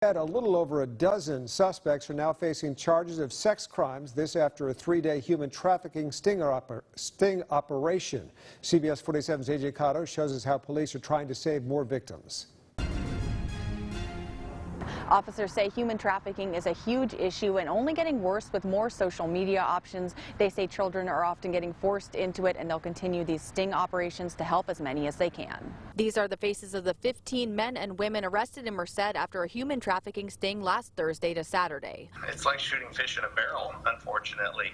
A little over a dozen suspects are now facing charges of sex crimes, this after a 3-day human trafficking sting operation. CBS 47's AJ Cotto shows us how police are trying to save more victims. Officers say human trafficking is a huge issue and only getting worse with more social media options. They say children are often getting forced into it, and they'll continue these sting operations to help as many as they can. These are the faces of the 15 men and women arrested in Merced after a human trafficking sting last Thursday to Saturday. It's like shooting fish in a barrel, unfortunately.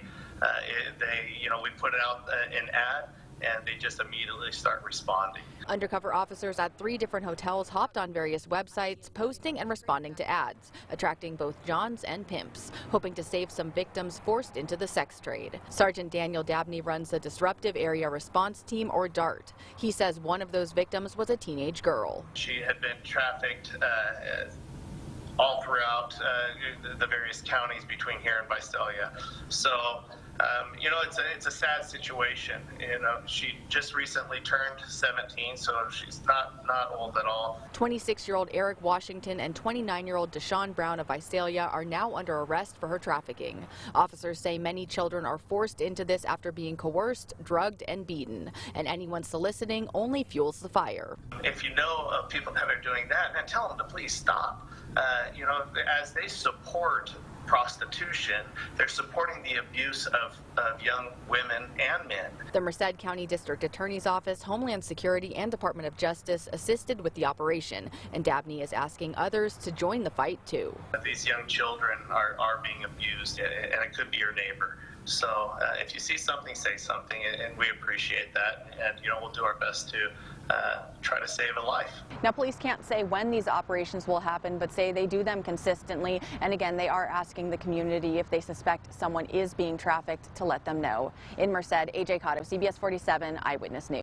We put it out an ad, and they just immediately start responding. Undercover officers at 3 different hotels hopped on various websites, posting and responding to ads, attracting both Johns and pimps, hoping to save some victims forced into the sex trade. Sergeant Daniel Dabney runs the Disruptive Area Response Team, or DART. He says one of those victims was a teenage girl. She had been trafficked all throughout the various counties between here and Visalia. So, it's a sad situation. She just recently turned 17, so she's not old at all. 26-year-old Eric Washington and 29-year-old Deshaun Brown of Visalia are now under arrest for her trafficking. Officers say many children are forced into this after being coerced, drugged, and beaten, and anyone soliciting only fuels the fire. If you know of people that are doing that, then tell them to please stop. As they support prostitution, they're supporting the abuse of young women and men. The Merced County District Attorney's Office, Homeland Security, and Department of Justice assisted with the operation, and Dabney is asking others to join the fight too. These young children are being abused, and it could be your neighbor. So if you see something, say something, and we appreciate that, and we'll do our best to try to save a life. Now, police can't say when these operations will happen, but say they do them consistently. And again, they are asking the community, if they suspect someone is being trafficked, to let them know. In Merced, AJ Cotto, CBS 47 Eyewitness News.